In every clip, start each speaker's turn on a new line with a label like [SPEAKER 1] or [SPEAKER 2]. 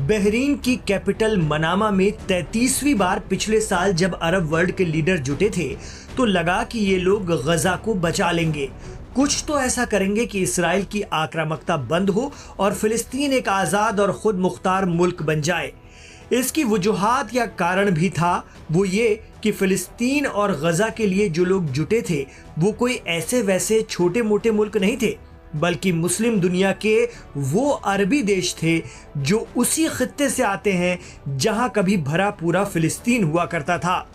[SPEAKER 1] Bahrain की capital Manama में 33वीं बार पिछले साल जब अरब वर्ल्ड के लीडर जुटे थे तो लगा कि ये लोग गजा को बचा लेंगे, कुछ तो ऐसा करेंगे कि इसराइल की आक्रामकता बंद हो और फिलिस्तीन एक आज़ाद और खुद मुख्तार मुल्क बन जाए। इसकी वजूहात या कारण भी था, वो ये कि फिलिस्तीन और गजा के लिए जो लोग जुटे थे वो कोई ऐसे वैसे छोटे मोटे मुल्क नहीं थे, बल्कि मुस्लिम दुनिया के वो अरबी देश थे जो उसी खित्ते से आते हैं जहां कभी भरा पूरा फिलिस्तीन हुआ करता था।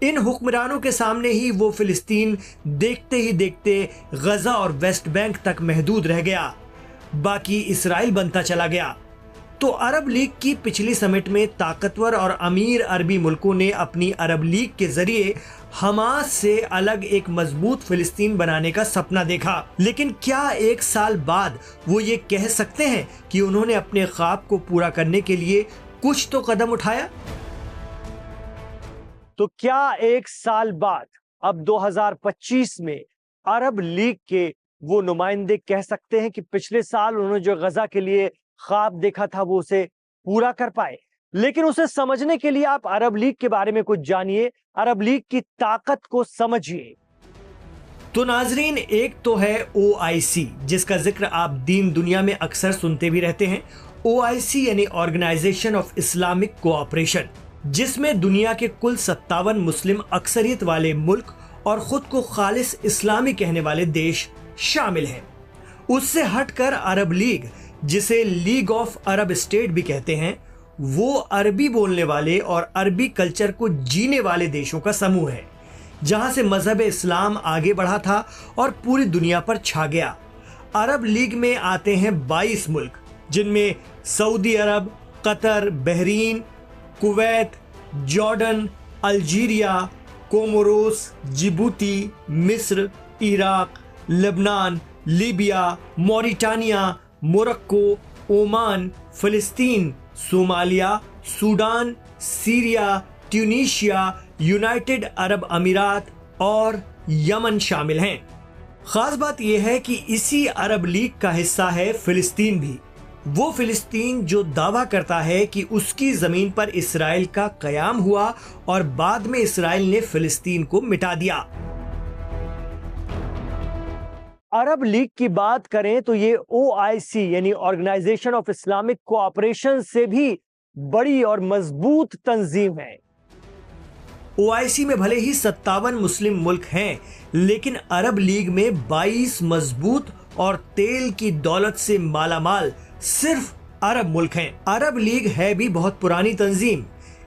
[SPEAKER 1] इन हुक्मरानों के सामने ही वो फिलिस्तीन देखते ही देखते गजा और वेस्ट बैंक तक महदूद रह गया, बाकी इसराइल बनता चला गया। तो अरब लीग की पिछली समिट में ताकतवर और अमीर अरबी मुल्कों ने अपनी अरब लीग के जरिए हमास से अलग एक मजबूत फिलिस्तीन बनाने का सपना देखा। लेकिन क्या एक साल बाद वो ये कह सकते हैं कि उन्होंने अपने ख्वाब को पूरा करने के लिए कुछ तो कदम उठाया? तो क्या एक साल बाद अब 2025 में अरब लीग के वो नुमाइंदे कह सकते हैं कि पिछले साल उन्होंने जो गजा के लिए ख्वाब देखा था वो उसे पूरा कर पाए? लेकिन उसे समझने के लिए आप अरब लीग के बारे में कुछ जानिए, अरब लीग की ताकत को समझिए। तो नाजरीन, एक तो है OIC, जिसका जिक्र आप दीन दुनिया में अक्सर सुनते भी रहते हैं। OIC यानी ऑर्गेनाइजेशन ऑफ इस्लामिक कोऑपरेशन, जिसमें दुनिया के कुल 57 मुस्लिम अक्सरियत वाले मुल्क और खुद को खालिस इस्लामी कहने वाले देश शामिल हैं। उससे हटकर अरब लीग, जिसे लीग ऑफ अरब स्टेट भी कहते हैं, वो अरबी बोलने वाले और अरबी कल्चर को जीने वाले देशों का समूह है, जहां से मजहब इस्लाम आगे बढ़ा था और पूरी दुनिया पर छा गया। अरब लीग में आते हैं 22 मुल्क, जिनमें Saudi Arab, Qatar, Bahrain, Kuwait, Jordan, Algeria, Comoros, Djibouti, मिस्र, Iraq, Lebanon, Libya, Mauritania, Morocco, Oman, फिलिस्तीन, Somalia, Sudan, Syria, Tunisia, United Arab Emirates और यमन शामिल हैं। खास बात यह है कि इसी अरब लीग का हिस्सा है फिलिस्तीन भी, वो फिलिस्तीन जो दावा करता है कि उसकी जमीन पर इसराइल का कयाम हुआ और बाद में इसराइल ने फिलिस्तीन को मिटा दिया। अरब लीग की बात करें तो ये OIC यानी ऑर्गेनाइजेशन ऑफ इस्लामिक कोऑपरेशन से भी बड़ी और मजबूत तंजीम है। OIC में भले ही 57 मुस्लिम मुल्क हैं, लेकिन अरब लीग में 22 मजबूत और तेल की दौलत से मालामाल सिर्फ अरब मुल्क हैं। अरब लीग है भी बहुत पुरानी तंजीम।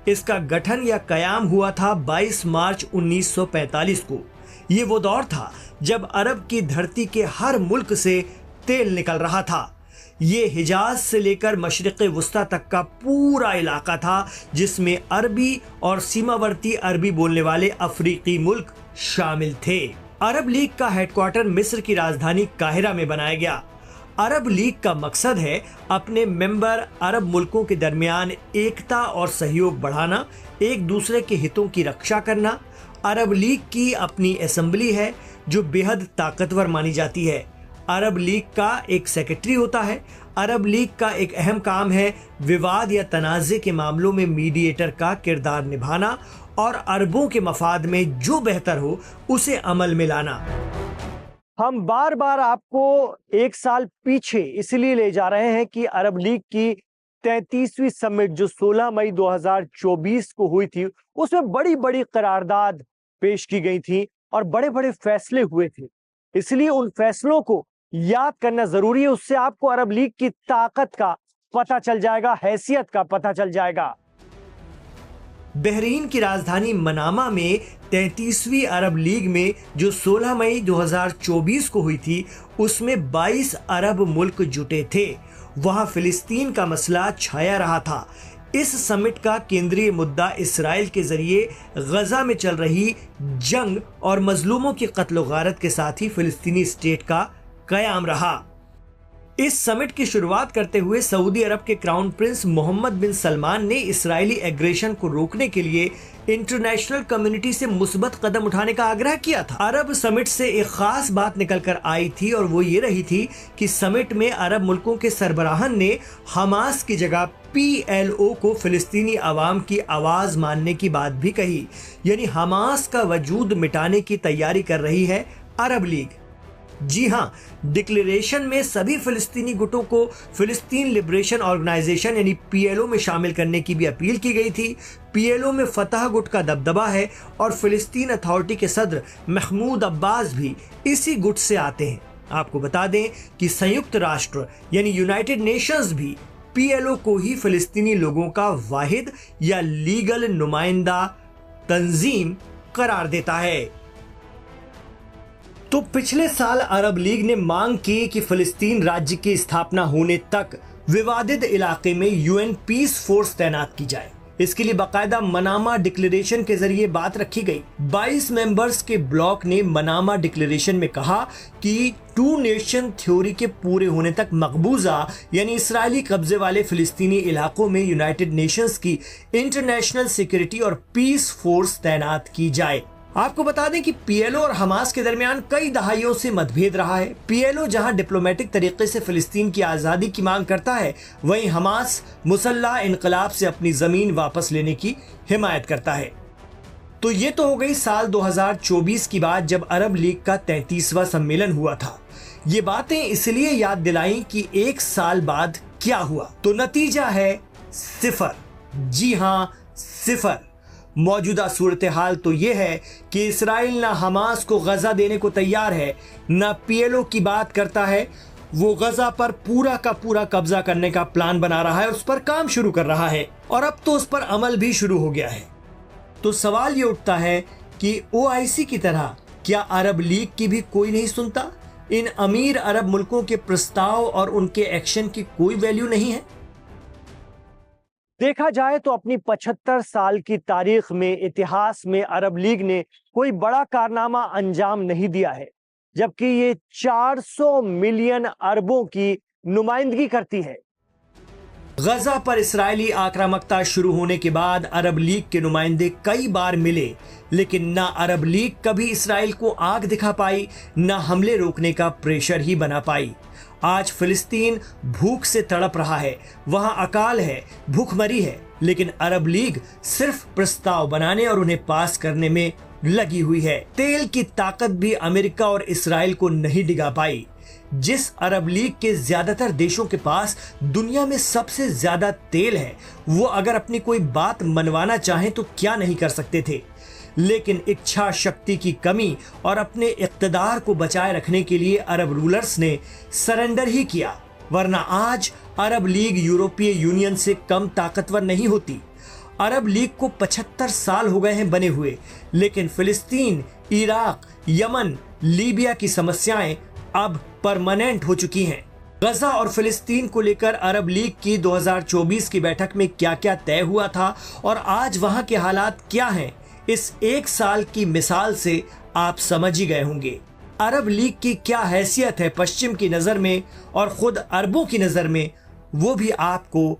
[SPEAKER 1] इसका गठन या कयाम हुआ था 22 मार्च 1945 को। ये वो दौर था जब अरब की धरती के हर मुल्क से तेल निकल रहा था। ये हिजाज से लेकर मशरिक़ वुस्ता तक का पूरा इलाका था, जिसमें अरबी और सीमावर्ती अरबी बोलने वाले अफ्रीकी मुल्क शामिल थे। अरब लीग का हेडक्वार्टर मिस्र की राजधानी काहिरा में बनाया गया। अरब लीग का मकसद है अपने मेंबर अरब मुल्कों के दरमियान एकता और सहयोग बढ़ाना, एक दूसरे के हितों की रक्षा करना। अरब लीग की अपनी असेंबली है जो बेहद ताकतवर मानी जाती है। अरब लीग का एक सेक्रेटरी होता है। अरब लीग का एक अहम काम है विवाद या तनाज़े के मामलों में मीडिएटर का किरदार निभाना और अरबों के मफाद में जो बेहतर हो उसे अमल में लाना। हम बार बार आपको एक साल पीछे इसलिए ले जा रहे हैं कि अरब लीग की 33वीं समिट जो 16 मई 2024 को हुई थी, उसमें बड़ी बड़ी करारदाद पेश की गई थी और बड़े बड़े फैसले हुए थे। इसलिए उन फैसलों को याद करना जरूरी है। उससे आपको अरब लीग की ताकत का पता चल जाएगा, हैसियत का पता चल जाएगा। बहरीन की राजधानी मनामा में 33वीं अरब लीग में जो 16 मई 2024 को हुई थी, उसमें 22 अरब मुल्क जुटे थे। वहां फिलिस्तीन का मसला छाया रहा था। इस समिट का केंद्रीय मुद्दा इसराइल के जरिए गजा में चल रही जंग और मजलूमों की कत्ल गारत के साथ ही फिलिस्तीनी स्टेट का कयाम रहा। इस समिट की शुरुआत करते हुए सऊदी अरब के क्राउन प्रिंस मोहम्मद बिन सलमान ने इसराइली एग्रेशन को रोकने के लिए इंटरनेशनल कम्युनिटी से मुस्बत कदम उठाने का आग्रह किया था। अरब समिट से एक खास बात निकलकर आई थी और वो ये रही थी कि समिट में अरब मुल्कों के सरबराहान ने हमास की जगह PLO को फिलिस्तीनी आवाम की आवाज मानने की बात भी कही। यानी हमास का वजूद मिटाने की तैयारी कर रही है अरब लीग। जी हां, डिक्लेरेशन में सभी फिलिस्तीनी गुटों को फिलिस्तीन लिबरेशन ऑर्गेनाइजेशन यानी PLO में शामिल करने की भी अपील की गई थी। PLO में फतह गुट का दबदबा है और फिलिस्तीन अथॉरिटी के सदर महमूद अब्बास भी इसी गुट से आते हैं। आपको बता दें कि संयुक्त राष्ट्र यानी यूनाइटेड नेशंस भी PLO को ही फिलिस्तीनी लोगों का वाहिद या लीगल नुमाइंदा तंजीम करार देता है। तो पिछले साल अरब लीग ने मांग की कि फिलिस्तीन राज्य की स्थापना होने तक विवादित इलाके में UN पीस फोर्स तैनात की जाए। इसके लिए बाकायदा मनामा डिक्लेरेशन के जरिए बात रखी गई। 22 मेंबर्स के ब्लॉक ने मनामा डिक्लेरेशन में कहा कि 2 नेशन थ्योरी के पूरे होने तक मकबूजा यानी इस्राएली कब्जे वाले फिलिस्तीनी इलाकों में यूनाइटेड नेशंस की इंटरनेशनल सिक्योरिटी और पीस फोर्स तैनात की जाए। आपको बता दें कि PLO और हमास के दरमियान कई दहाइयों से मतभेद रहा है। PLO जहां डिप्लोमेटिक तरीके से फिलिस्तीन की आज़ादी की मांग करता है, वहीं हमास मुसल्लह इनकलाब से अपनी ज़मीन वापस लेने की हिमायत करता है। तो ये तो हो गई साल 2024 की बात, जब अरब लीग का 33वां सम्मेलन हुआ था। ये बातें इसलिए याद दिलाई कि एक साल बाद क्या हुआ, तो नतीजा है 0। जी हाँ, 0। मौजूदा सूरत हाल तो यह है कि इसराइल ना हमास को गजा देने को तैयार है, ना PLO की बात करता है। वो गजा पर पूरा का पूरा कब्जा करने का प्लान बना रहा है, उस पर काम शुरू कर रहा है और अब तो उस पर अमल भी शुरू हो गया है। तो सवाल ये उठता है कि OIC की तरह क्या अरब लीग की भी कोई नहीं सुनता? इन अमीर अरब मुल्कों के प्रस्ताव और उनके एक्शन की कोई वैल्यू नहीं है? देखा जाए तो अपनी 75 साल की तारीख में, इतिहास में अरब लीग ने कोई बड़ा कारनामा अंजाम नहीं दिया है, जबकि ये 400 मिलियन अरबों की नुमाइंदगी करती है। गजा पर इस्राएली आक्रामकता शुरू होने के बाद अरब लीग के नुमाइंदे कई बार मिले, लेकिन ना अरब लीग कभी इसराइल को आंख दिखा पाई, ना हमले रोकने का प्रेशर ही बना पाई। आज फिलिस्तीन भूख से तड़प रहा है, वहां अकाल है, भूखमरी है, लेकिन अरब लीग सिर्फ प्रस्ताव बनाने और उन्हें पास करने में लगी हुई है। तेल की ताकत भी अमेरिका और इसराइल को नहीं डिगा पाई। जिस अरब लीग के ज्यादातर देशों के पास दुनिया में सबसे ज्यादा तेल है, वो अगर अपनी कोई बात मनवाना चाहें तो क्या नहीं कर सकते थे। लेकिन इच्छा शक्ति की कमी और अपने इक़्तिदार को बचाए रखने के लिए अरब रूलर्स ने सरेंडर ही किया, वरना आज अरब लीग यूरोपीय यूनियन से कम ताकतवर नहीं होती। अरब लीग को 75 साल हो गए हैं बने हुए, लेकिन फिलिस्तीन, इराक, यमन, लीबिया की समस्याएं अब परमानेंट हो चुकी हैं। गजा और फिलिस्तीन को लेकर अरब लीग की 2024 की बैठक में क्या क्या तय हुआ था और आज वहां के हालात क्या हैं, इस एक साल की मिसाल से आप समझ ही गए होंगे। अरब लीग की क्या हैसियत है पश्चिम की नजर में और खुद अरबों की नजर में, वो भी आपको